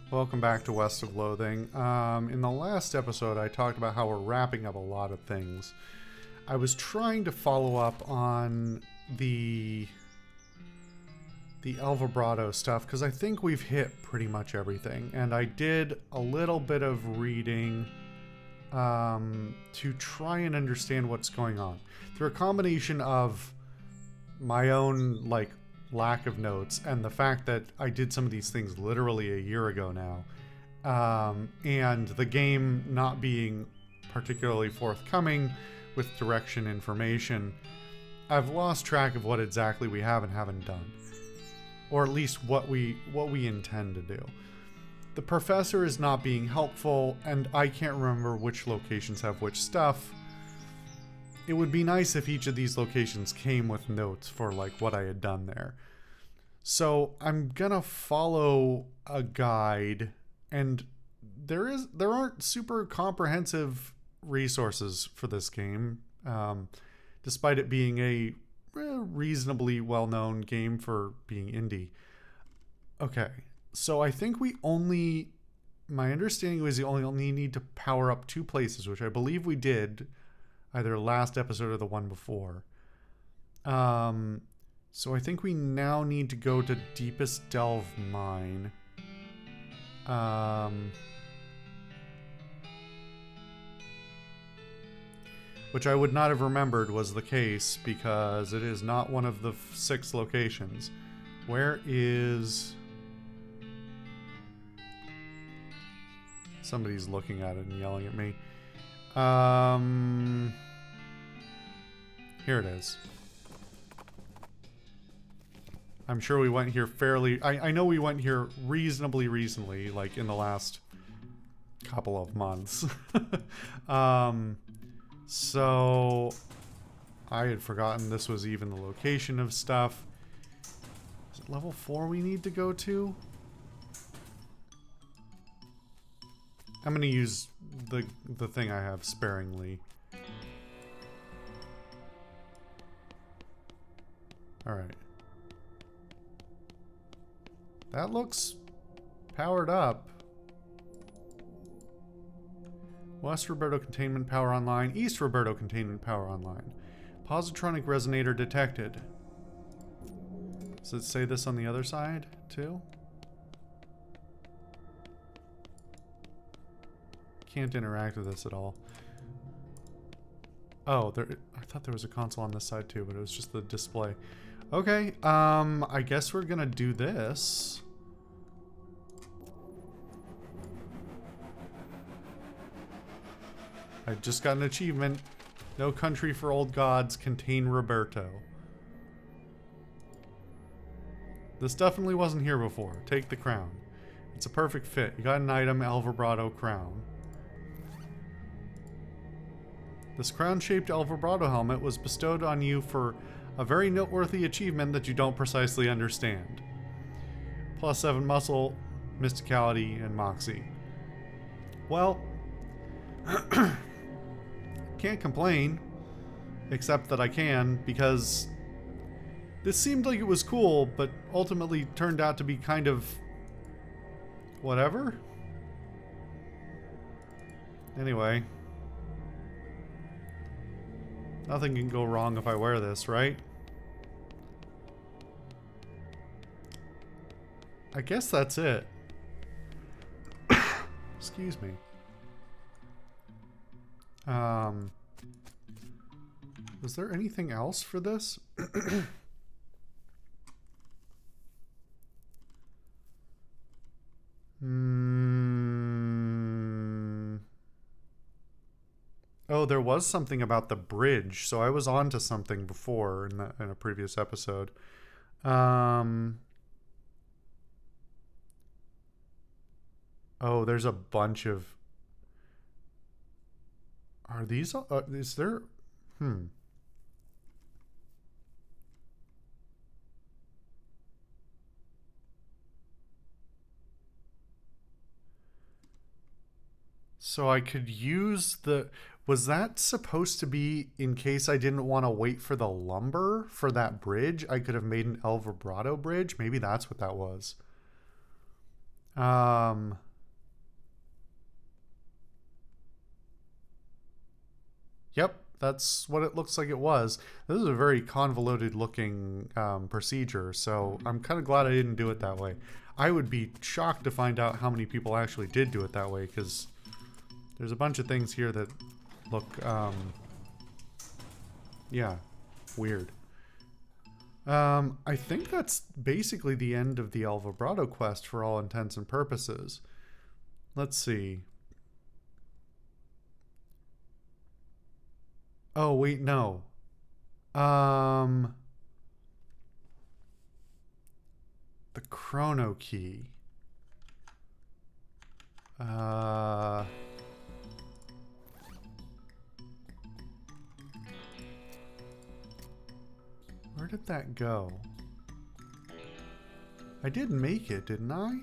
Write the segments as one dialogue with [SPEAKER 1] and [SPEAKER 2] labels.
[SPEAKER 1] Welcome back to West of Loathing. In the last episode, I talked about how we're wrapping up a lot of things. I was trying to follow up on the El Vibrato stuff because I think we've hit pretty much everything, and I did a little bit of reading to try and understand what's going on through a combination of my own lack of notes and the fact that I did some of these things literally a year ago now, and the game not being particularly forthcoming with direction information. I've lost track of what exactly we have and haven't done, or at least what we intend to do. The professor is not being helpful, and I can't remember which locations have which stuff. It would be nice if each of these locations came with notes for what I had done there. So I'm gonna follow a guide, and there aren't super comprehensive resources for this game, despite it being a reasonably well-known game for being indie. Okay, so I think my understanding was you only need to power up 2 places, which I believe we did either last episode or the one before. So I think we now need to go to Deepest Delve Mine. Which I would not have remembered was the case because it is not one of the 6 locations. Where is... Somebody's looking at it and yelling at me. Here it is. I'm sure we went here fairly... I know we went here reasonably recently, like in the last couple of months. So I had forgotten this was even the location of stuff. Is it level 4 we need to go to? I'm going to use the thing I have sparingly. Alright. That looks powered up. West Roberto containment power online. East Roberto containment power online. Positronic resonator detected. Does it say this on the other side too? Can't interact with this at all. Oh, I thought there was a console on this side too, but it was just the display. Okay, I guess we're gonna do this. I just got an achievement. No country for old gods, contain Roberto. This definitely wasn't here before. Take the crown. It's a perfect fit. You got an item, El Vibrato crown. This crown-shaped El Vibrato helmet was bestowed on you for a very noteworthy achievement that you don't precisely understand. +7 muscle, mysticality, and moxie. Well, can't complain, except that I can, because this seemed like it was cool, but ultimately turned out to be kind of whatever. Anyway, nothing can go wrong if I wear this, right? I guess that's it. Excuse me. Was there anything else for this? Oh, there was something about the bridge, so I was on to something before in a previous episode. Oh, there's a bunch of... Are these... is there... So I could use the... Was that supposed to be in case I didn't want to wait for the lumber for that bridge? I could have made an El Vibrato bridge? Maybe that's what that was. Um, yep, that's what it looks like it was. This is a very convoluted looking procedure, so I'm kind of glad I didn't do it that way. I would be shocked to find out how many people actually did do it that way, because there's a bunch of things here that look, yeah, weird. I think that's basically the end of the El Vibrato quest for all intents and purposes. Let's see. Oh, wait, no. Um, the chrono key. Uh, where did that go? I did make it, didn't I?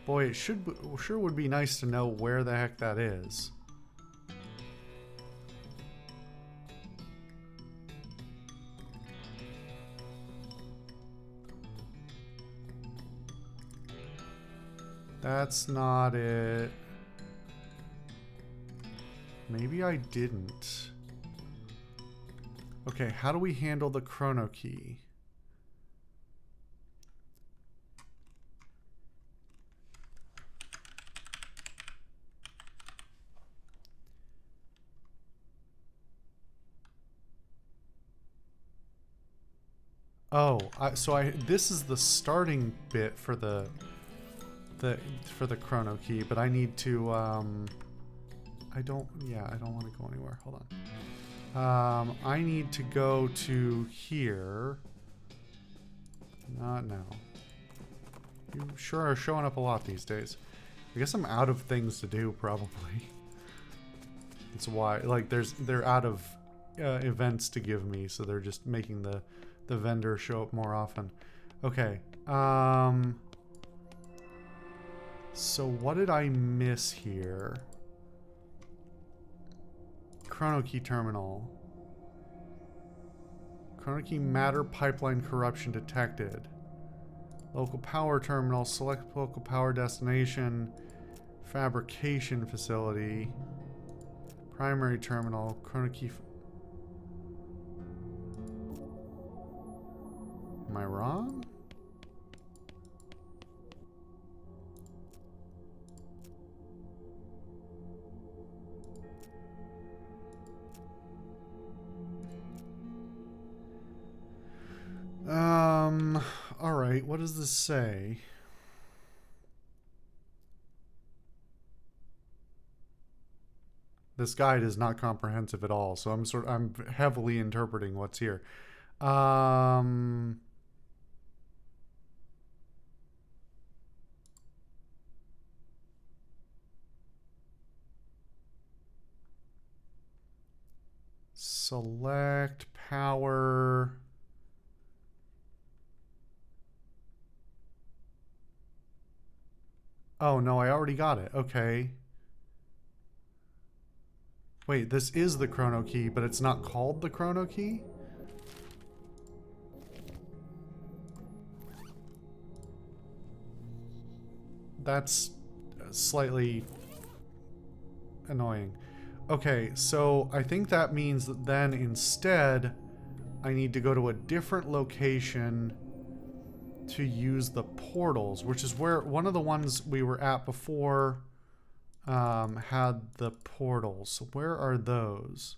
[SPEAKER 1] Boy, it sure would be nice to know where the heck that is. That's not it. Maybe I didn't. Okay, how do we handle the chrono key? Oh, this is the starting bit for the chrono key, but I need to I don't want to go anywhere. Hold on. I need to go to here. Not now. You sure are showing up a lot these days. I guess I'm out of things to do, probably. That's why, like, they're out of events to give me, so they're just making the vendor show up more often. Okay. So what did I miss here? Chrono key terminal. Chrono key matter pipeline corruption detected. Local power terminal. Select local power destination. Fabrication facility. Primary terminal. Chrono key. Am I wrong? Alright, what does this say? This guide is not comprehensive at all, so I'm heavily interpreting what's here. Select power. Oh, no, I already got it. Okay. Wait, this is the chrono key, but it's not called the chrono key? That's slightly annoying. Okay, so I think that means that then instead I need to go to a different location to use the portals, which is where one of the ones we were at before had the portals. So where are those?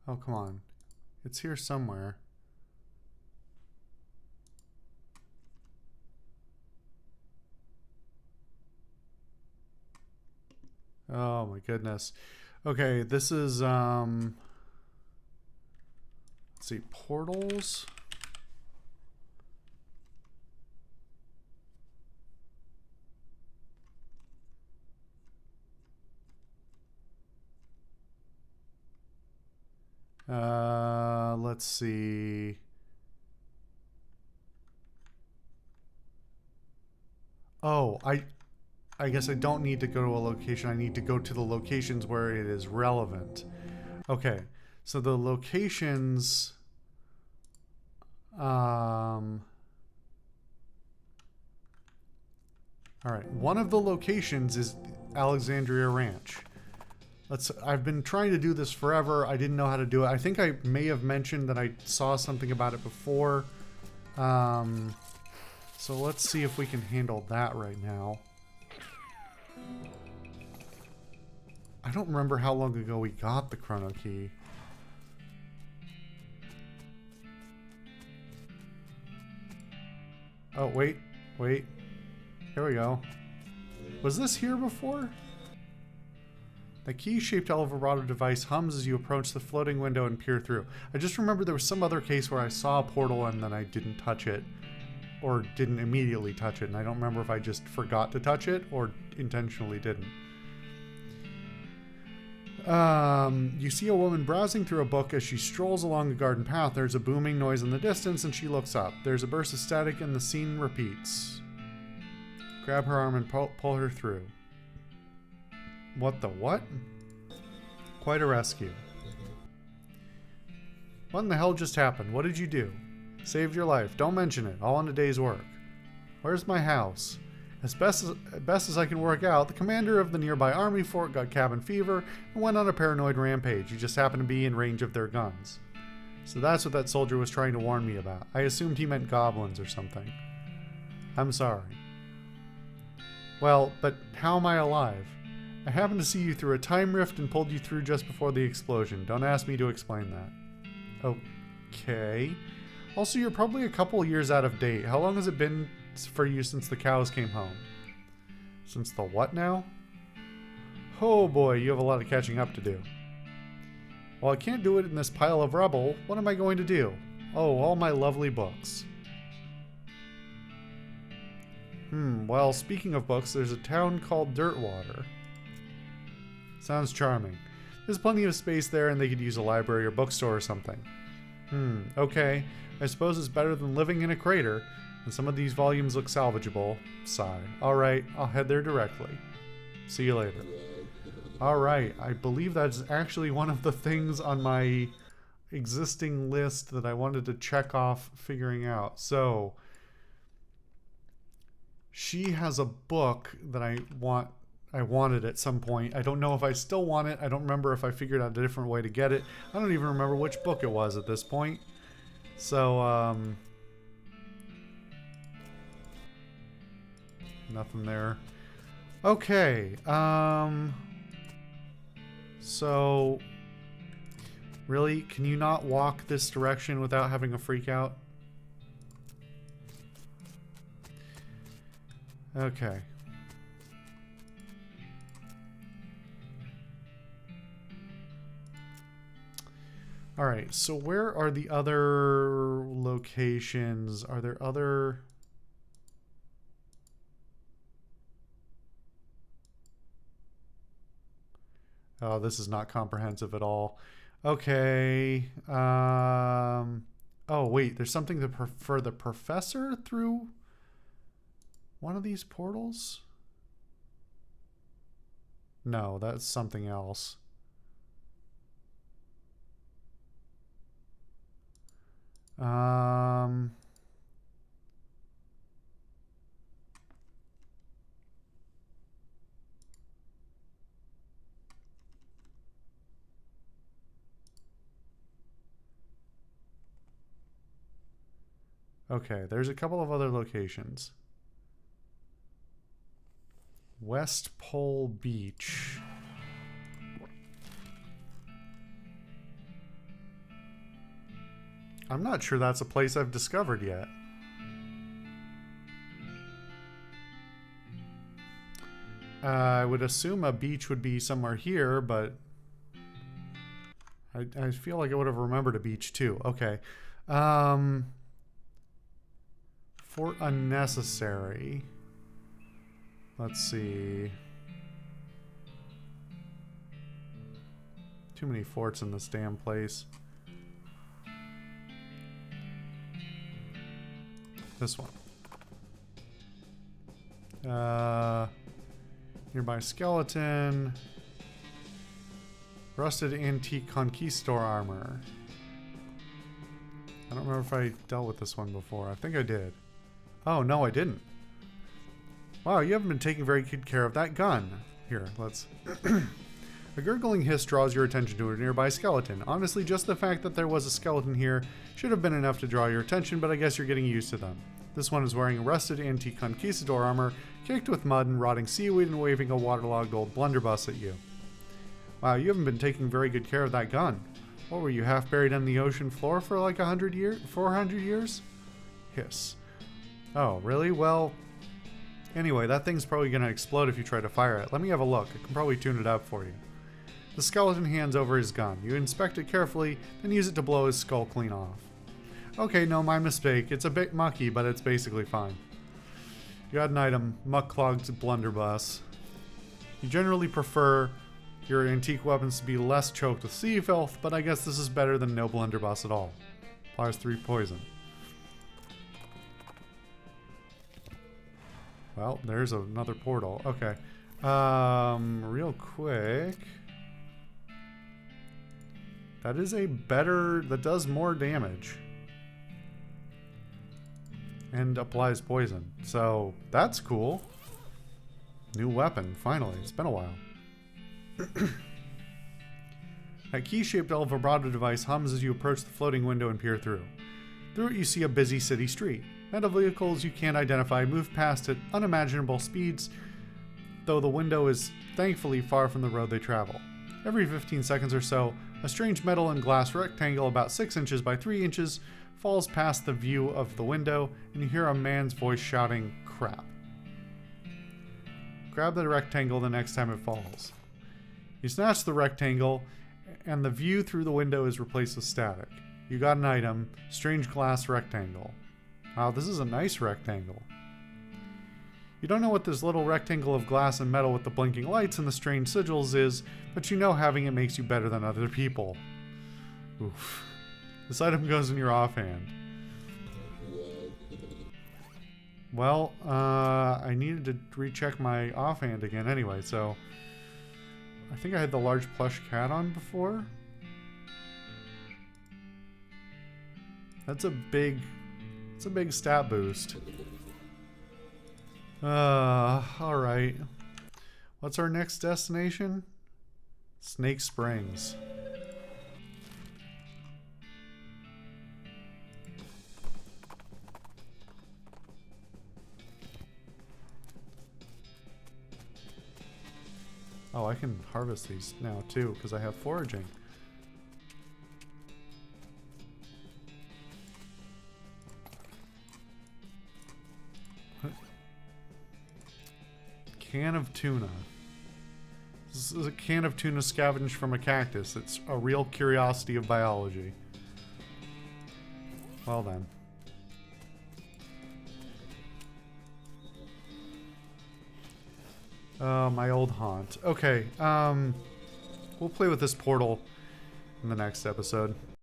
[SPEAKER 1] Oh, come on. It's here somewhere. Oh my goodness. Okay, this is let's see, portals. Let's let's see. Oh, I guess I don't need to go to a location. I need to go to the locations where it is relevant. Okay, so the locations... Alright, one of the locations is Alexandria Ranch. I've been trying to do this forever. I didn't know how to do it. I think I may have mentioned that I saw something about it before. So let's see if we can handle that right now. I don't remember how long ago we got the chrono key. Oh, wait. Here we go. Was this here before? The key-shaped Alvarado device hums as you approach the floating window and peer through. I just remember there was some other case where I saw a portal and then I didn't touch it. Or didn't immediately touch it. And I don't remember if I just forgot to touch it or intentionally didn't. You see a woman browsing through a book as she strolls along a garden path. There's a booming noise in the distance and she looks up. There's a burst of static and the scene repeats. Grab her arm and pull her through. What the what? Quite a rescue. What in the hell just happened? What did you do? Saved your life. Don't mention it. All in a day's work. Where's my house? As best as I can work out, the commander of the nearby army fort got cabin fever and went on a paranoid rampage. He just happened to be in range of their guns. So that's what that soldier was trying to warn me about. I assumed he meant goblins or something. I'm sorry. Well, but how am I alive? I happened to see you through a time rift and pulled you through just before the explosion. Don't ask me to explain that. Okay. Also, you're probably a couple years out of date. How long has it been for you since the cows came home? Since the what now? Oh boy, you have a lot of catching up to do. Well, I can't do it in this pile of rubble. What am I going to do? Oh, all my lovely books. Well, speaking of books, there's a town called Dirtwater. Sounds charming. There's plenty of space there and they could use a library or bookstore or something. Okay. I suppose it's better than living in a crater, and some of these volumes look salvageable. Sigh. Alright, I'll head there directly. See you later. Alright, I believe that's actually one of the things on my existing list that I wanted to check off figuring out. So, she has a book that I wanted at some point. I don't know if I still want it. I don't remember if I figured out a different way to get it. I don't even remember which book it was at this point. So, nothing there. Okay, so, really, can you not walk this direction without having a freak out? Okay. Alright, so where are the other locations? Are there other... Oh, this is not comprehensive at all. Okay. Oh, wait, there's something for the professor through one of these portals? No, that's something else. Okay, there's a couple of other locations. West Pole Beach. I'm not sure that's a place I've discovered yet. I would assume a beach would be somewhere here, but I feel like I would have remembered a beach too. Okay. Fort Unnecessary. Let's see. Too many forts in this damn place. This one. Nearby skeleton. Rusted antique conquistador armor. I don't remember if I dealt with this one before. I think I did. Oh, no, I didn't. Wow, you haven't been taking very good care of that gun. Here, let's... A gurgling hiss draws your attention to a nearby skeleton. Honestly, just the fact that there was a skeleton here should have been enough to draw your attention, but I guess you're getting used to them. This one is wearing rusted antique conquistador armor, caked with mud and rotting seaweed, and waving a waterlogged old blunderbuss at you. Wow, you haven't been taking very good care of that gun. What were you, half buried in the ocean floor for like 400 years? Hiss. Oh, really? Well, anyway, that thing's probably going to explode if you try to fire it. Let me have a look. I can probably tune it up for you. The skeleton hands over his gun. You inspect it carefully, then use it to blow his skull clean off. Okay, no, my mistake. It's a bit mucky, but it's basically fine. You got an item, muck-clogged blunderbuss. You generally prefer your antique weapons to be less choked with sea filth, but I guess this is better than no blunderbuss at all. Applies 3 poison. Well, there's another portal. Okay. Real quick. That is a better... That does more damage. And applies poison. So, that's cool. New weapon, finally. It's been a while. That key-shaped El vibrato device hums as you approach the floating window and peer through. Through it you see a busy city street. Metal vehicles you can't identify move past at unimaginable speeds, though the window is thankfully far from the road they travel. Every 15 seconds or so, a strange metal and glass rectangle about 6 inches by 3 inches falls past the view of the window, and you hear a man's voice shouting, "Crap." Grab the rectangle the next time it falls. You snatch the rectangle, and the view through the window is replaced with static. You got an item, strange glass rectangle. Wow, this is a nice rectangle. You don't know what this little rectangle of glass and metal with the blinking lights and the strange sigils is, but you know having it makes you better than other people. Oof. This item goes in your offhand. Well, I needed to recheck my offhand again anyway, so... I think I had the large plush cat on before. That's a big stat boost. Alright. What's our next destination? Snake Springs. Oh, I can harvest these now too, because I have foraging. Can of tuna. This is a can of tuna scavenged from a cactus. It's a real curiosity of biology. Well then. My old haunt. Okay, we'll play with this portal in the next episode.